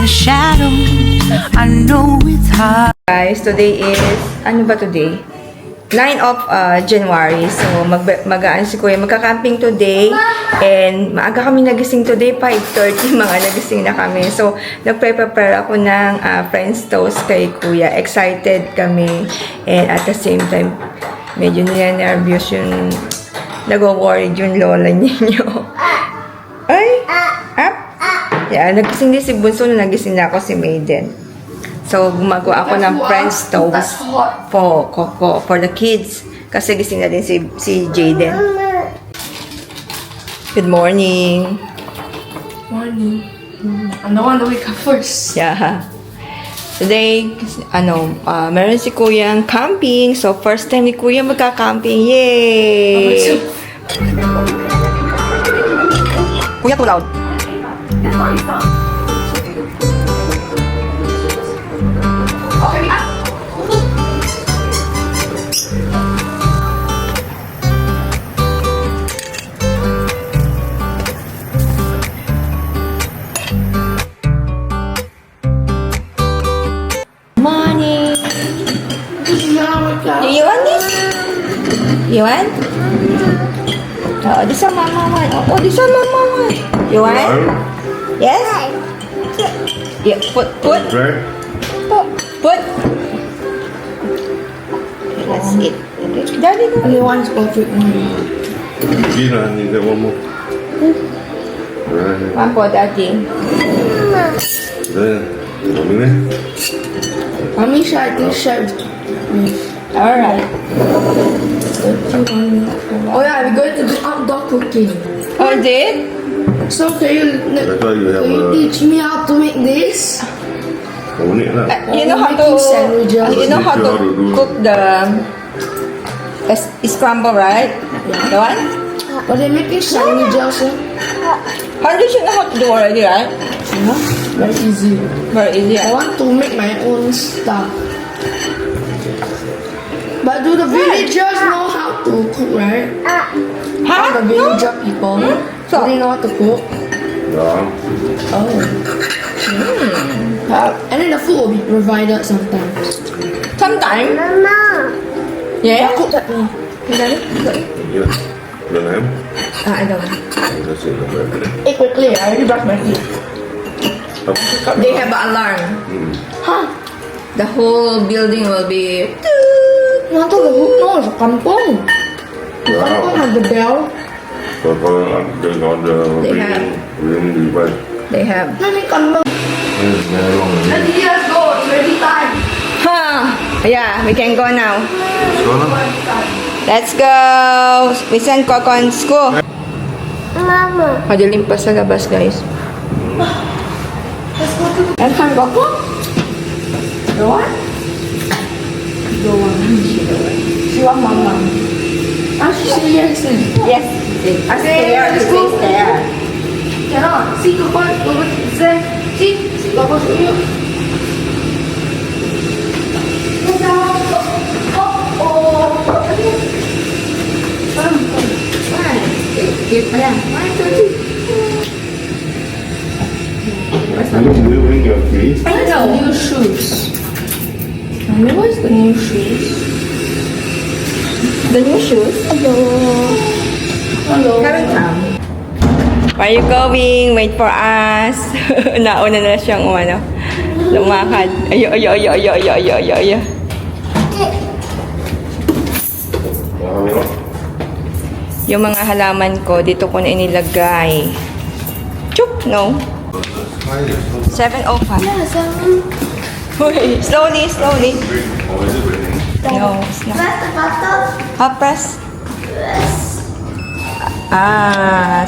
shadow. I know it's hard. Guys, today is, ano ba today? 9 of January. So, mag-aan si Kuya. Magka-camping today. And maaga kami nagising today. 5:30 mga nagising na kami. So, nagpe-prepare ako ng French toast kay Kuya. Excited kami. And at the same time, medyo nervous yung nag-worried yung lola ninyo. Ay! Up! Yeah, nagising din si Bunso na nagising na ako si Maiden. So, gumagawa ako ng French toast for the kids. Kasi gising na din si Jaden. Good morning. Morning. I'm the one to wake up first. Yeah. Today, meron si Kuyang camping. So, first time ni Kuya magka-camping. Yay! Kuya, too loud. Morning. You want this? You want? Oh, this one mama want. Oh, this one mama want. You want? Yes? Yeah, put. Right? Put. That's it. Okay. Daddy, go. Only one's perfect. Gina, I need that one more. Right. One for Daddy. There. Mommy there? Mommy shy, this shy. Alright. Oh yeah, we're going to do outdoor cooking. Oh, did? So can That's why you have you teach me how to make this? unik lah. You know how to Making sandwiches. you know how to cook the scramble, right? The one? But they're making sandwiches. How did you know how to do already, right? Yeah, very easy. Very easy. I want to make my own stuff. But do the villagers know how to cook, right? Huh? The villager people, So- do they know how to cook? Yeah. Oh. And then the food will be provided sometimes. Sometime. Yeah. Cook that one. Yeah. Don't have? I don't. That's it. Eat quickly, I already brushed my teeth. They have an alarm. Huh? The whole building will be. No, the hook, no, it's a kampong. Kampong has the bell. So kalau they got the They have. ring device. They have. No, ni kampong. Very long. Let's go, it's ready time. Huh. Yeah, we can go now. So lah. Let's go. We send Coco in school. Mama. Madilim pa sa labas, guys. Let's go to... And can Coco? The what? The one. She want mama. Ah, she say yes. Yes. I stay there. Let's go. Cannot. See Coco, Coco, there. See Coco, show you. You bring your keys. I know. New shoes. Mommy, what's the new shoes? The new shoes. Hello. Where you going? Wait for us. Nauna na siyang lumakad. Ayo. Yung mga halaman ko, dito ko na inilagay. Chup! No. 7:05. Uy, slowly. Oh, is it raining? No, it's not. Hot press?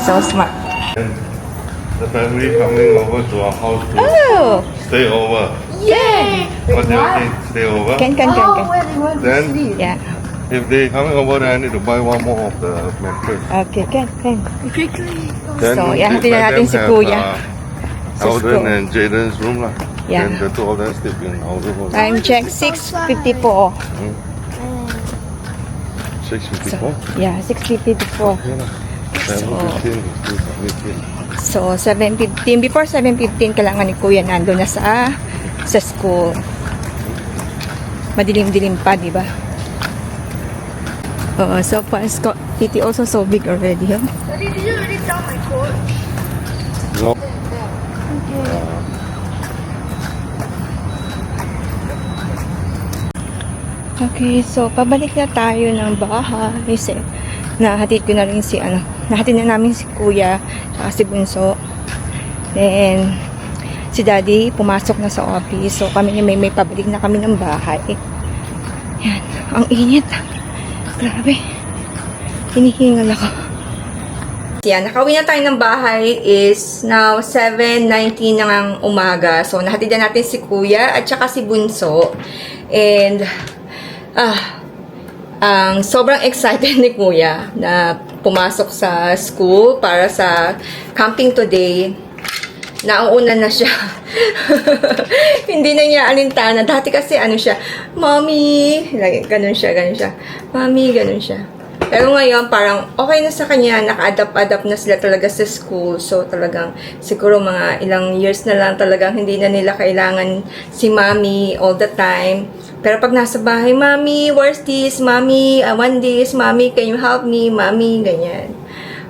So smart. The family coming over to our house to Oh! stay over. Yay! What do you think? Stay over? Can. Then, Yeah. if they coming over, then I need to buy one more of the mattress. Okay, can. Then So, yeah, let hatid na natin them si have, Kuya. Sa Alden school. and Jaden's room lah. Yeah. Then the two of them sleep in our room. Also. Time check, 6:54. 6:54. Yeah, 6:54. Okay lah. 7:15 is still submitted. So, 7:15. Before 7:15, kailangan ni Kuya nandun na sa school. Madilim-dilim pa, di ba? So far, it also so big already, huh? Daddy, did you already tell my coat? No. Okay, so pabalik na tayo ng bahay. Kasi nahatid ko na rin si nahatid na namin si Kuya at si Bunso. Then si Daddy pumasok na sa office. So kami ni may pabalik na kami ng bahay. Yan, ang init. Grabe. Hinihingal ako. Yan, nakauwi na tayo ng bahay is now 7:19 ng umaga. So nahatid na natin si Kuya at saka si Bunso. And sobrang excited ni Kuya na pumasok sa school para sa camping today. Nauuna na siya. Hindi na niya alintana. Dati kasi siya, Mommy, like, ganun siya. Mommy, ganun siya. Pero ngayon, parang okay na sa kanya, naka-adapt na sila talaga sa school. So, talagang siguro mga ilang years na lang talagang hindi na nila kailangan si Mommy all the time. Pero pag nasa bahay, Mommy, where's this? Mommy, I want this. Mommy, can you help me? Mommy, ganyan.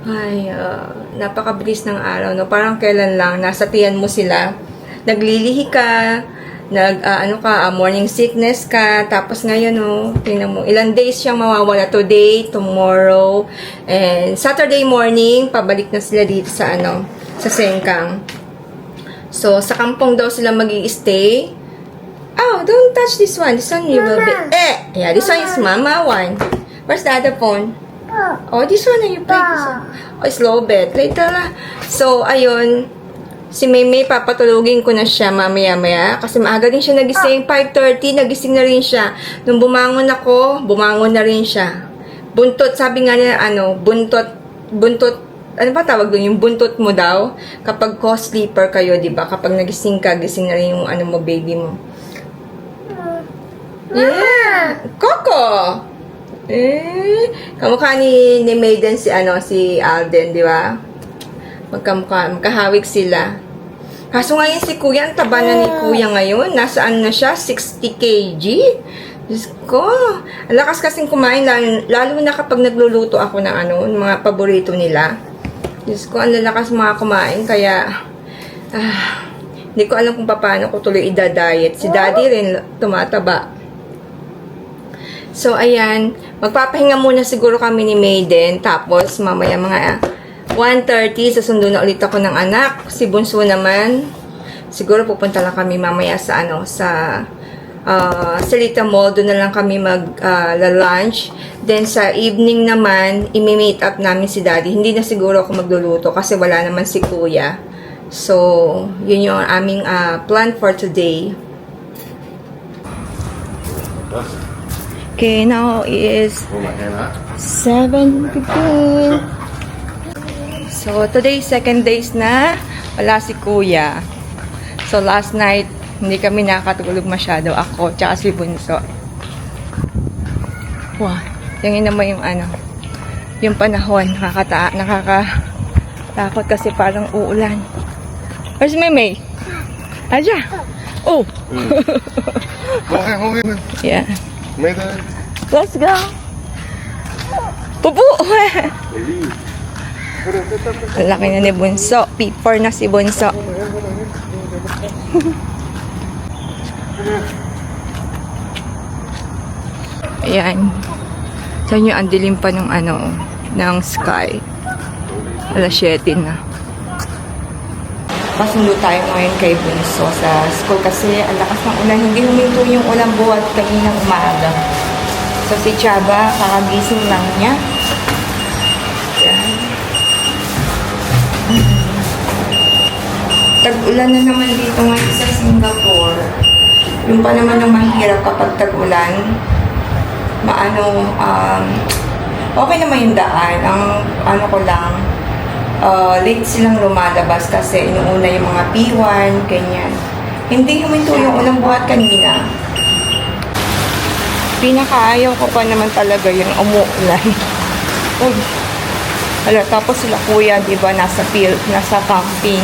Ay, napakabilis ng araw, no? Parang kailan lang, nasa tiyan mo sila, naglilihi ka, morning sickness ka, tapos ngayon, no, tingnan mo, ilang days siyang mawawala, today, tomorrow, and Saturday morning, pabalik na sila dito sa, sa Sengkang. So, sa kampong daw sila magi-stay. Oh, don't touch this one you will be, yeah, this one is Mama one. Where's the other phone? Oh, this one na you play this one. Oh, slow bed. Later na. So, ayun. Si Maymay, papatulugin ko na siya mamaya-maya. Kasi maaga din siya nagising. 5:30, nagising na rin siya. Nung bumangon ako, bumangon na rin siya. Buntot, sabi nga niya, buntot, ano ba tawag doon? Yung buntot mo daw. Kapag co-sleeper kayo, di ba? Kapag nagising ka, gising na rin yung baby mo. Yeah! Coco! Kamukha ni Maiden si Alden, di ba? Magkahawig sila. Kaso ngayon si Kuya, ang taba na ni Kuya ngayon. Nasaan na siya? 60 kg? Diyos ko. Ang lakas kasing kumain, lalo na kapag nagluluto ako ng mga paborito nila. Diyos ko, ang lalakas mga kumain. Kaya, hindi ko alam kung paano ko tuloy ida-diet. Si Daddy rin tumataba. So, ayan. Magpapahinga muna siguro kami ni Maiden. Tapos, mamaya mga 1:30, susundo na ulit ako ng anak. Si Bunso naman, siguro pupunta lang kami mamaya sa Seleita Mall. Doon na lang kami mag-lunch. Then, sa evening naman, imi-meet up namin si Daddy. Hindi na siguro ako magluluto kasi wala naman si Kuya. So, yun yung aming plan for today. Okay, now it is 7:15. So, today, second days na. Wala si Kuya. So, last night, hindi kami nakatulog masyado. Ako, tsaka si Bunso. Wow. Tingin naman yung panahon. Nakakatakot kasi parang uulan. Where's Maymay? Aja. Oh. Okay. Yeah. Maiden. Let's go. Pupu. Ang laki na ni Bunso. P4 na si Bunso. Ayan. Saan yung andilim pa ng ng sky. Alas 7 na. Pasundo tayo ngayon kay Bunso sa school kasi ang lakas ng ulan. Hindi huminto yung ulan buhat kaninang umaga. So si Chaba, kakagising lang niya. Ayan. Tag-ulan na naman dito ngayon sa Singapore. Yung pa naman ang mahirap kapag tag-ulan. Okay naman yung daan. Ang ko lang, late silang lumalabas kasi inuuna yung mga P1, ganyan. Hindi huminto yung ulang buhat kanina. Pinakaayaw ko pa naman talaga yung umuulan. Uy, Hala, tapos sila kuya, di ba, nasa field, nasa camping.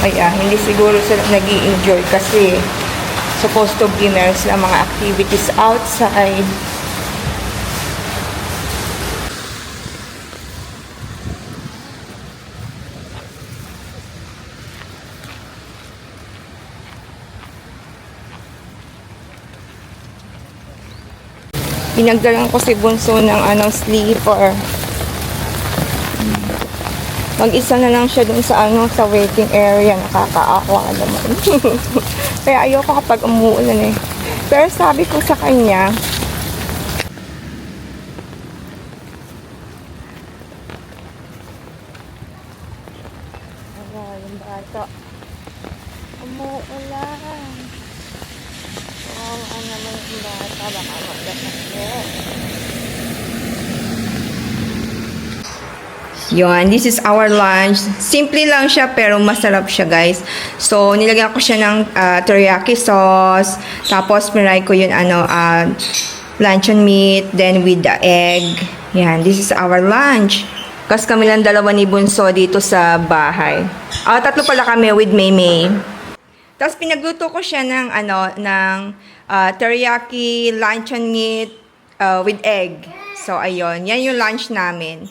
Kaya, hindi siguro sila nag-i-enjoy kasi supposed to be meron sila mga activities outside. Pinagdalan ko si Bunso ng sleeper. Mag-isa na lang siya dun sa sa waiting area. Nakakaawa naman. Kaya ayoko kapag umuulan eh. Pero sabi ko sa kanya, yung bata, umuulan. Oh, ano naman yung bata, baka magdasakit. Yun, this is our lunch. Simple lang siya pero masarap siya, guys. So, nilagyan ko siya ng teriyaki sauce. Tapos, miray ko yung luncheon meat. Then, with the egg. Yan, this is our lunch. Kasi kami lang dalawa ni Bunso dito sa bahay. Tatlo pala kami with Maymay. Tapos, pinagluto ko siya ng teriyaki luncheon meat with egg. So, ayun. Yan yung lunch namin.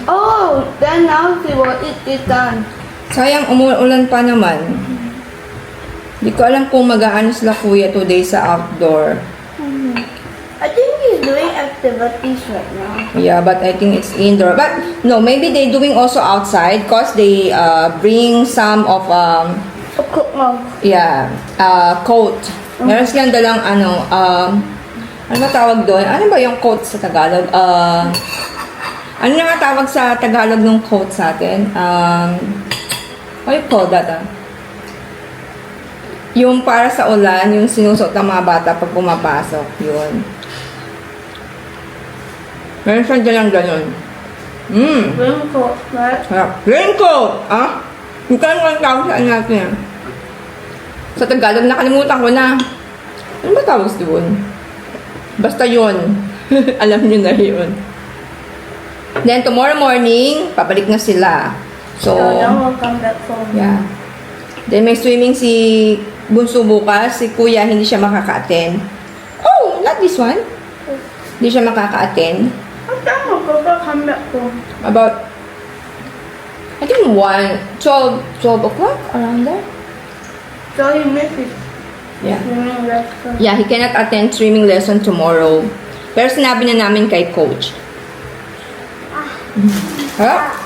Oh, then now she will eat it done. Sayang, umuulan pa naman. Hindi ko alam kung mag-aano sila kuya today sa outdoor. I think he's doing activities right now. Yeah, but I think it's indoor. But, no, maybe they doing also outside because they bring some of, A cook mug. coat. Meron silang dalang, ano ba tawag doon? Ano ba yung coat sa Tagalog? Ano nga tawag sa Tagalog ng coat sa atin? What you call that? Yung para sa ulan, yung sinusuot ng mga bata pag pumapasok. Yun. Meron siya dyan lang ganun. Raincoat, right? Raincoat! Hindi ka naman tawag sa natin yan. Sa Tagalog, nakalimutan ko na. Ano ba tawag doon? Basta yun. Alam niyo na yun. Then, tomorrow morning, pabalik na sila. So, now we'll come back home. yeah. Then, may swimming si Bunso bukas. Si Kuya, hindi siya makaka-attend. Oh, not this one. Hindi siya makaka-attend. What time will Papa come back home? About, I think 12 o'clock, around there. So he misses Yeah. swimming lesson. Yeah, he cannot attend swimming lesson tomorrow. Pero sinabi na namin kay coach. Ha?